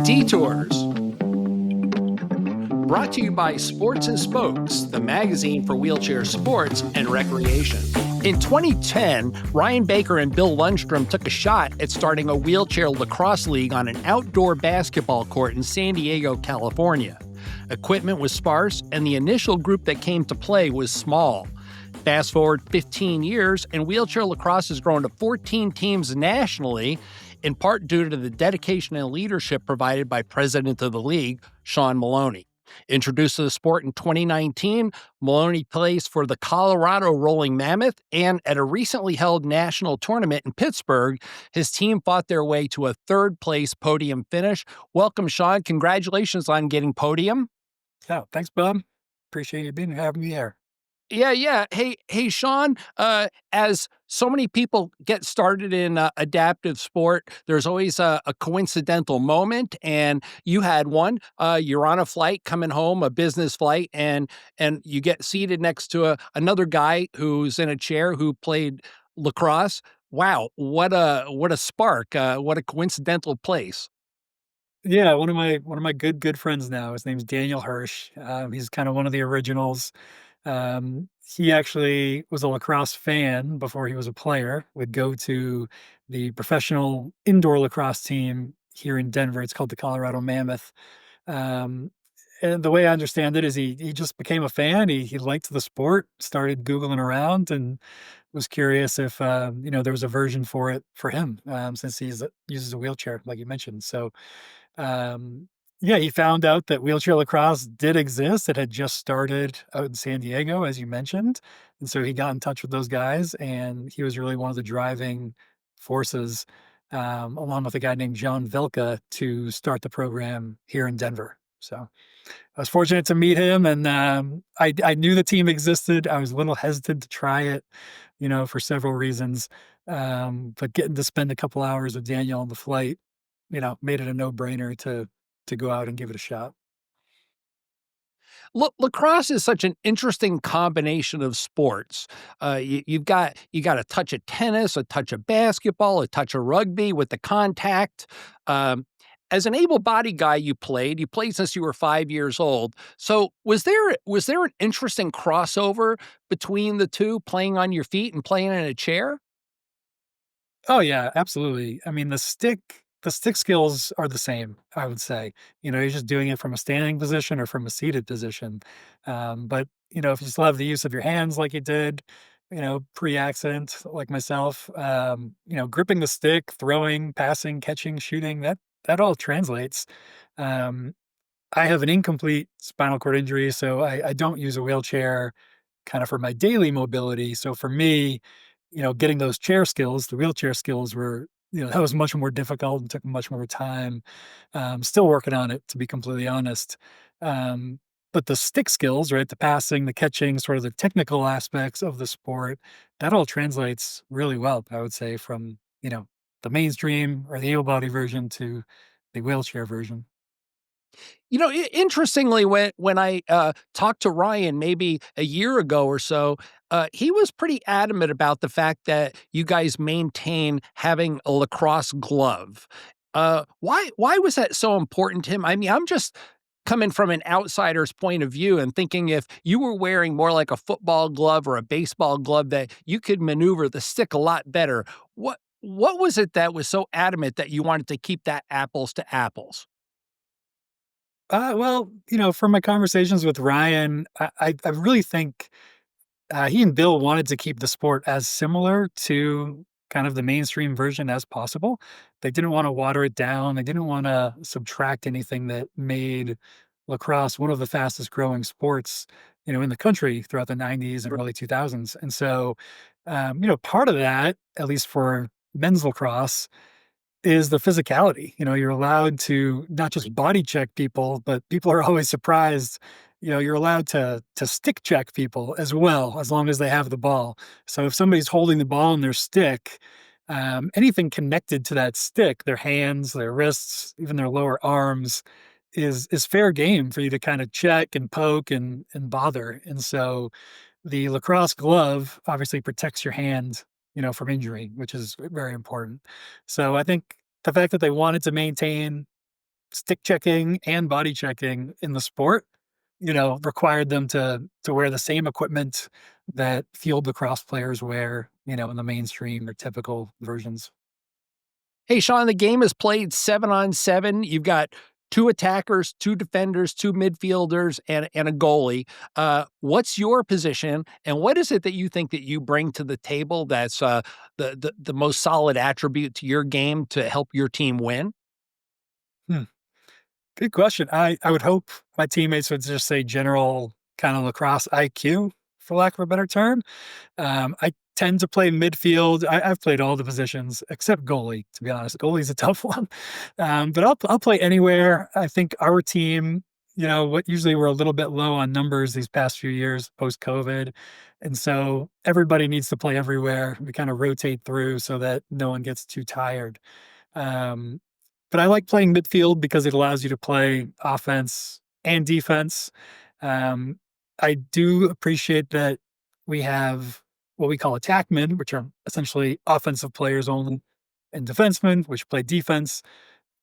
Detours, brought to you by Sports and Spokes, the magazine for wheelchair sports and recreation. In 2010, Ryan Baker and Bill Lundstrom took a shot at starting a wheelchair lacrosse league on an outdoor basketball court in San Diego, California. Equipment was sparse, and the initial group that came to play was small. Fast forward 15 years, and wheelchair lacrosse has grown to 14 teams nationally, in part due to the dedication and leadership provided by President of the league, Shawn Maloney. Introduced to the sport in 2019, Maloney plays for the Colorado Rolling Mammoth, and at a recently held national tournament in Pittsburgh, his team fought their way to a third-place podium finish. Welcome, Shawn. Congratulations on getting podium. Oh, thanks, Bob. Appreciate you having me here. Yeah. Hey, Shawn, as so many people get started in adaptive sport, there's always a coincidental moment, and you had one. You're on a flight coming home, a business flight, and you get seated next to another guy who's in a chair who played lacrosse. Wow, what a spark! What a coincidental place. Yeah, one of my good friends now. His name's Daniel Hirsch. He's kind of one of the originals. He actually was a lacrosse fan before he was a player. Would go to the professional indoor lacrosse team here in Denver. It's called the Colorado Mammoth. Um, and the way I understand it is he just became a fan. He liked the sport, started Googling around, and was curious if there was a version for it for him, since he uses a wheelchair, like you mentioned. So yeah, he found out that wheelchair lacrosse did exist. It had just started out in San Diego, as you mentioned. And so he got in touch with those guys, and he was really one of the driving forces, along with a guy named John Vilka, to start the program here in Denver. So I was fortunate to meet him, and I knew the team existed. I was a little hesitant to try it, for several reasons. But getting to spend a couple hours with Daniel on the flight, made it a no-brainer to go out and give it a shot. Lacrosse is such an interesting combination of sports. You got a touch of tennis, a touch of basketball, a touch of rugby with the contact. As an able-bodied guy, you played. You played since you were 5 years old. So was there an interesting crossover between the two, playing on your feet and playing in a chair? Oh yeah, absolutely. I mean, the stick skills are the same, I would say. You're just doing it from a standing position or from a seated position. But if you still have the use of your hands like you did, pre-accident like myself, gripping the stick, throwing, passing, catching, shooting, that all translates. Um, I have an incomplete spinal cord injury, so I don't use a wheelchair kind of for my daily mobility. So for me, getting those chair skills, the wheelchair skills were, that was much more difficult and took much more time. Still working on it, to be completely honest. Um, but the stick skills, right? The passing, the catching, sort of the technical aspects of the sport, that all translates really well, I would say, from, the mainstream or the able body version to the wheelchair version. Interestingly, when I talked to Ryan maybe a year ago or so, he was pretty adamant about the fact that you guys maintain having a lacrosse glove. Why was that so important to him? I mean, I'm just coming from an outsider's point of view and thinking if you were wearing more like a football glove or a baseball glove, that you could maneuver the stick a lot better. What was it that was so adamant that you wanted to keep that apples to apples? Well, from my conversations with Ryan, I really think he and Bill wanted to keep the sport as similar to kind of the mainstream version as possible. They didn't want to water it down. They didn't want to subtract anything that made lacrosse one of the fastest growing sports, in the country throughout the 90s and early 2000s. And so, part of that, at least for men's lacrosse, is the physicality. You're allowed to not just body check people, but people are always surprised. You're allowed to stick check people as well, as long as they have the ball. So if somebody's holding the ball in their stick, anything connected to that stick, their hands, their wrists, even their lower arms, is fair game for you to kind of check and poke and bother. And so the lacrosse glove obviously protects your hand, from injury, which is very important. So I think the fact that they wanted to maintain stick checking and body checking in the sport, required them to wear the same equipment that field lacrosse players wear, in the mainstream or typical versions. Hey, Sean, the game is played 7-on-7. You've got two attackers, two defenders, two midfielders, and a goalie. What's your position, and what is it that you think that you bring to the table that's the most solid attribute to your game to help your team win? Hmm. Good question. I would hope my teammates would just say general kind of lacrosse IQ, for lack of a better term. I tend to play midfield. I've played all the positions except goalie, to be honest. Goalie's a tough one. But I'll play anywhere. I think our team, what usually we're a little bit low on numbers these past few years post COVID. And so everybody needs to play everywhere. We kind of rotate through so that no one gets too tired. Um, but I like playing midfield because it allows you to play offense and defense. Um, I do appreciate that we have what we call attackmen, which are essentially offensive players only, and defensemen, which play defense.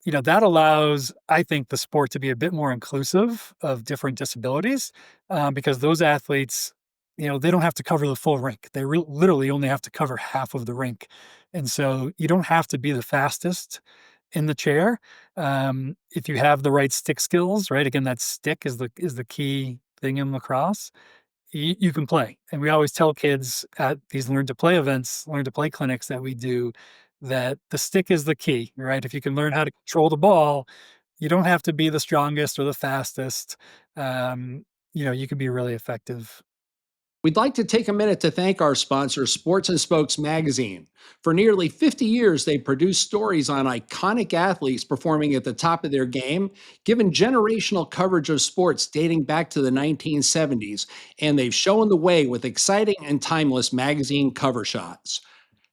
That allows, I think, the sport to be a bit more inclusive of different disabilities, because those athletes, they don't have to cover the full rink. They literally only have to cover half of the rink. And so you don't have to be the fastest in the chair. If you have the right stick skills, right? Again, that stick is the key thing in lacrosse. You can play. And we always tell kids at these learn to play events, learn to play clinics that we do, that the stick is the key, right? If you can learn how to control the ball, you don't have to be the strongest or the fastest. You can be really effective. We'd like to take a minute to thank our sponsor, Sports and Spokes Magazine. For nearly 50 years, they've produced stories on iconic athletes performing at the top of their game, given generational coverage of sports dating back to the 1970s, and they've shown the way with exciting and timeless magazine cover shots.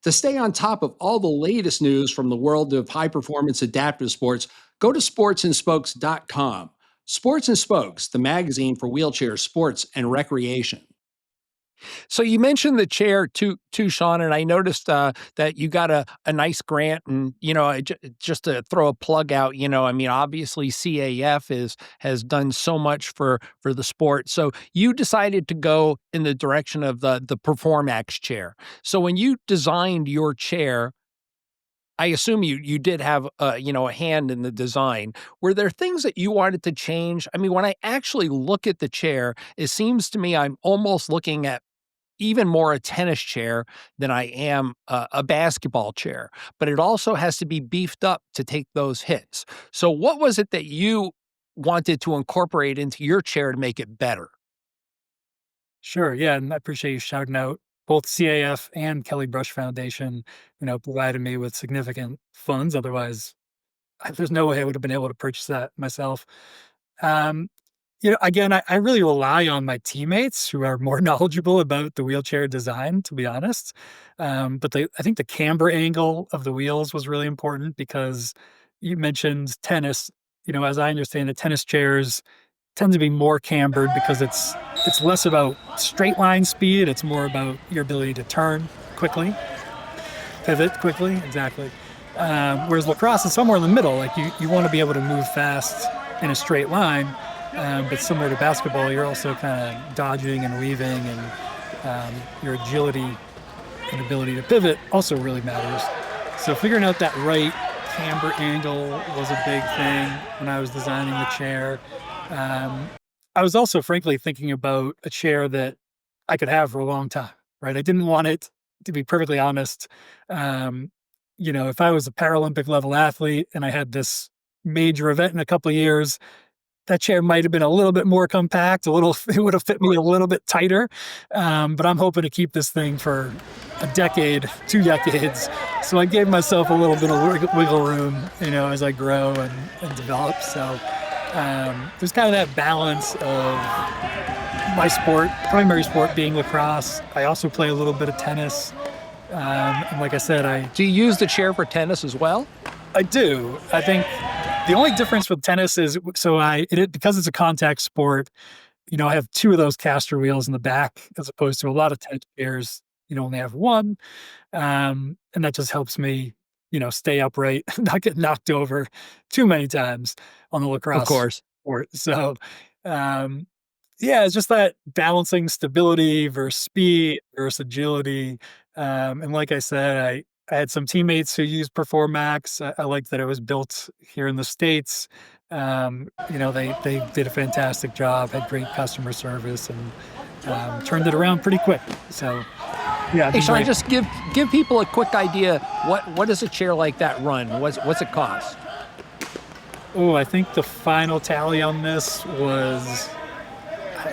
To stay on top of all the latest news from the world of high performance adaptive sports, go to sportsandspokes.com. Sports and Spokes, the magazine for wheelchair sports and recreation. So you mentioned the chair too, Sean, and I noticed that you got a nice grant, and just to throw a plug out, I mean, obviously CAF has done so much for the sport. So you decided to go in the direction of the PerformX chair. So when you designed your chair, I assume you did have a hand in the design. Were there things that you wanted to change? I mean, when I actually look at the chair, it seems to me I'm almost looking at even more a tennis chair than I am a basketball chair, but it also has to be beefed up to take those hits. So what was it that you wanted to incorporate into your chair to make it better? Sure. Yeah. And I appreciate you shouting out both CAF and Kelly Brush Foundation, provided me with significant funds. Otherwise, there's no way I would have been able to purchase that myself. Um, again, I really rely on my teammates who are more knowledgeable about the wheelchair design, to be honest. But I think the camber angle of the wheels was really important because you mentioned tennis. As I understand it, tennis chairs tend to be more cambered because it's less about straight line speed. It's more about your ability to turn quickly, pivot quickly. Exactly. Whereas lacrosse is somewhere in the middle. Like you want to be able to move fast in a straight line, but similar to basketball, you're also kind of dodging and weaving, and your agility and ability to pivot also really matters. So figuring out that right camber angle was a big thing when I was designing the chair. I was also frankly thinking about a chair that I could have for a long time, right? I didn't want it, to be perfectly honest. If I was a Paralympic level athlete and I had this major event in a couple of years, that chair might have been a little bit more compact, it would have fit me a little bit tighter. But I'm hoping to keep this thing for a decade, 2 decades. So I gave myself a little bit of wiggle room, as I grow and develop. So there's kind of that balance of my sport, primary sport being lacrosse. I also play a little bit of tennis. And like I said, Do you use the chair for tennis as well? I do. I think the only difference with tennis is because it's a contact sport, I have two of those caster wheels in the back as opposed to a lot of tennis chairs, only have one. And that just helps me stay upright, not get knocked over too many times on the Of lacrosse course. court. So, um, yeah, it's just that balancing stability versus speed versus agility. And like I said, I had some teammates who used Perform Max. I liked that it was built here in the States. They did a fantastic job, had great customer service, and turned it around pretty quick. So yeah, I've Hey, been Shawn, very. just give people a quick idea. What does a chair like that run? What's it cost? Oh, I think the final tally on this was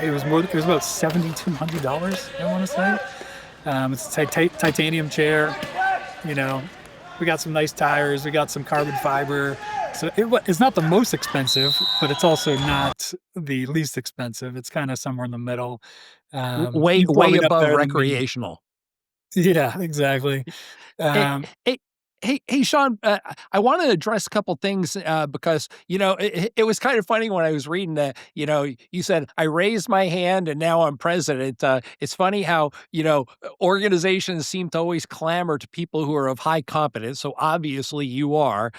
it was more. It was about $7,200. I want to say. It's a titanium chair. You know, we got some nice tires. We got some carbon fiber. So it's not the most expensive, but it's also not the least expensive. It's kind of somewhere in the middle. Way You're way probably up above there than me. recreational. Yeah, exactly. Hey, Um, hey, hey, Shawn, I want to address a couple things because it was kind of funny when I was reading that. You said I raised my hand and now I'm president. It's funny how organizations seem to always clamor to people who are of high competence. So obviously you are.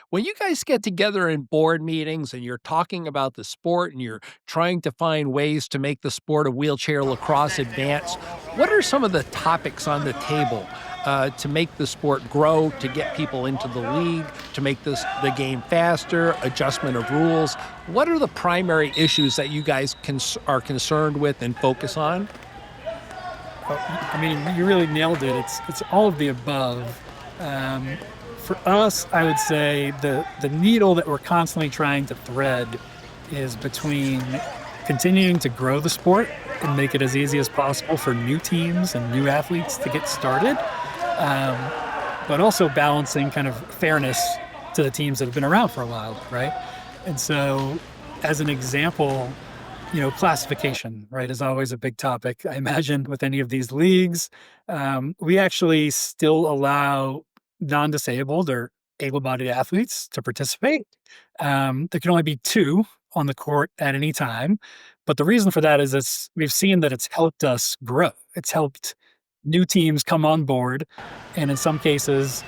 When you guys get together in board meetings and you're talking about the sport and you're trying to find ways to make the sport of wheelchair lacrosse advance, what are some of the topics on the table to make the sport grow, to get people into the league, to make the game faster, adjustment of rules? What are the primary issues that you guys are concerned with and focus on? I mean, you really nailed it. It's all of the above. Um, for us, I would say the needle that we're constantly trying to thread is between continuing to grow the sport and make it as easy as possible for new teams and new athletes to get started, um, but also balancing kind of fairness to the teams that have been around for a while, right? And so, as an example, classification, right, is always a big topic. I imagine with any of these leagues, we actually still allow non-disabled or able-bodied athletes to participate. There can only be two on the court at any time, but the reason for that is we've seen that it's helped us grow. It's helped new teams come on board, and in some cases,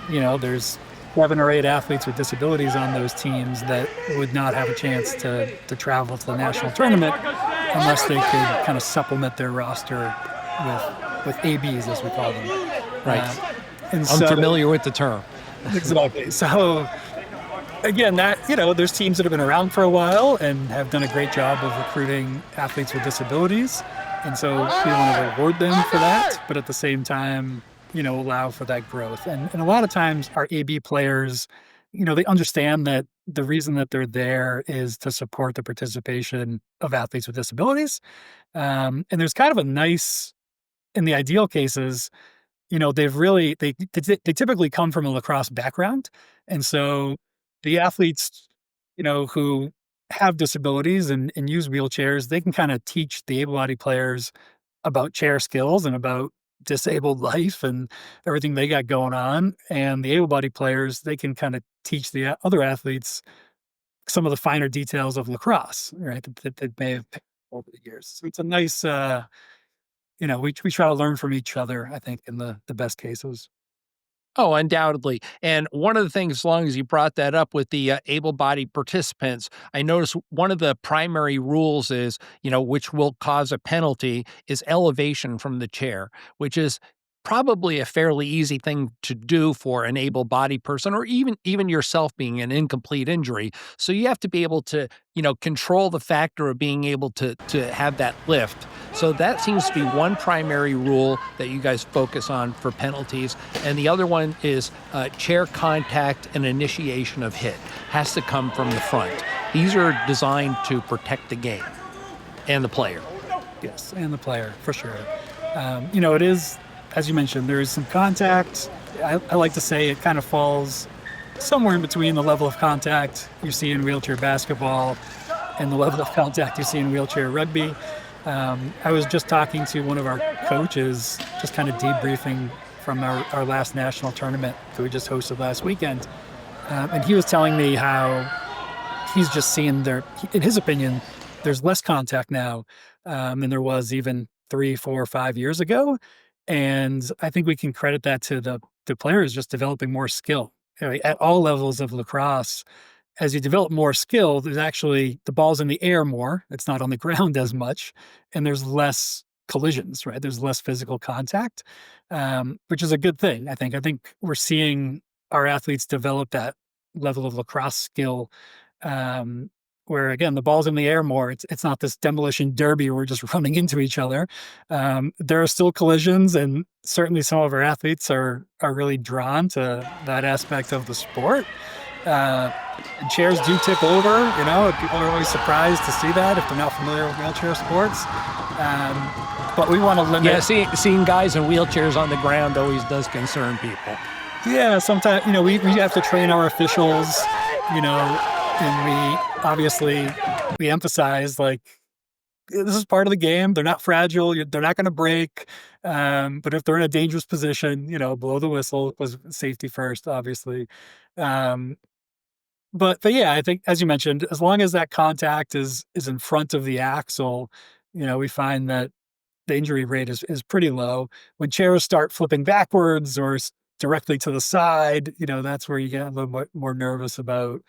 there's 7 or 8 athletes with disabilities on those teams that would not have a chance to travel to the national tournament unless they could kind of supplement their roster with ABs, as we call them. Right. And I'm so, familiar with the term. exactly. So again, there's teams that have been around for a while and have done a great job of recruiting athletes with disabilities. And so we want to reward them for that, but at the same time, allow for that growth. And a lot of times our AB players, they understand that the reason that they're there is to support the participation of athletes with disabilities. And there's kind of a nice, in the ideal cases, they typically come from a lacrosse background. And so the athletes, who have disabilities and use wheelchairs, they can kind of teach the able-bodied players about chair skills and about disabled life and everything they got going on. And the able-bodied players, they can kind of teach the other athletes some of the finer details of lacrosse, right? That may have picked up over the years. So it's a nice, we try to learn from each other, I think, in the best cases. Oh, undoubtedly. And one of the things, as long as you brought that up with the able-bodied participants, I noticed one of the primary rules is, which will cause a penalty, is elevation from the chair, which is probably a fairly easy thing to do for an able-bodied person, or even yourself being an incomplete injury. So you have to be able to, control the factor of being able to have that lift. So that seems to be one primary rule that you guys focus on for penalties. And the other one is chair contact and initiation of hit has to come from the front. These are designed to protect the game and the player. Yes, and the player, for sure. It is, as you mentioned, there is some contact. I like to say it kind of falls somewhere in between the level of contact you see in wheelchair basketball and the level of contact you see in wheelchair rugby. I was just talking to one of our coaches, just kind of debriefing from our last national tournament that we just hosted last weekend. And he was telling me how he's just seeing in his opinion, there's less contact now than there was even 3, 4, 5 years ago. And I think we can credit that to the the players just developing more skill. At all levels of lacrosse, as you develop more skill, there's actually the ball's in the air more. It's not on the ground as much, and there's less collisions, right? There's less physical contact, which is a good thing. I think we're seeing our athletes develop that level of lacrosse skill, where again the ball's in the air more. It's not this demolition derby where we're just running into each other. There are still collisions, and certainly some of our athletes are really drawn to that aspect of the sport. And chairs do tip over, people are always surprised to see that if they're not familiar with wheelchair sports. But we want to limit. Yeah, seeing guys in wheelchairs on the ground always does concern people. Yeah, sometimes, we have to train our officials, and we emphasize, like, this is part of the game. They're not fragile. They're not going to break. But if they're in a dangerous position, blow the whistle, was safety first, obviously. But yeah, I think, as you mentioned, as long as that contact is in front of the axle, we find that the injury rate is pretty low. When chairs start flipping backwards or directly to the side, that's where you get a little bit more nervous about,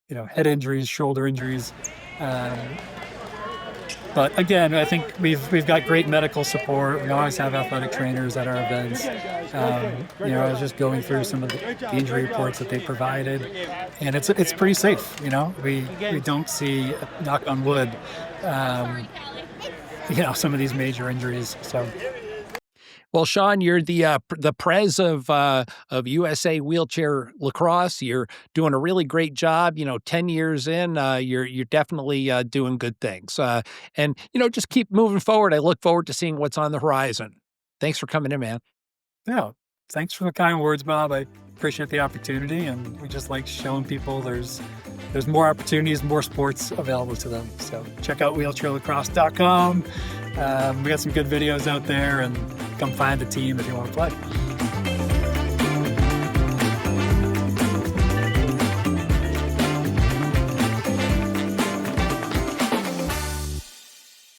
head injuries, shoulder injuries. But again, I think we've got great medical support. We always have athletic trainers at our events. I was just going through some of the injury reports that they provided, and it's pretty safe. We don't see, knock on wood, some of these major injuries. So. Well, Shawn, you're the prez of USA Wheelchair Lacrosse. You're doing a really great job. 10 years in, you're definitely doing good things. And just keep moving forward. I look forward to seeing what's on the horizon. Thanks for coming in, man. Yeah, thanks for the kind words, Bob. I appreciate the opportunity, and we just like showing people there's more opportunities, more sports available to them. So check out wheelchairlacrosse.com. We got some good videos out there, and come find the team if you want to play.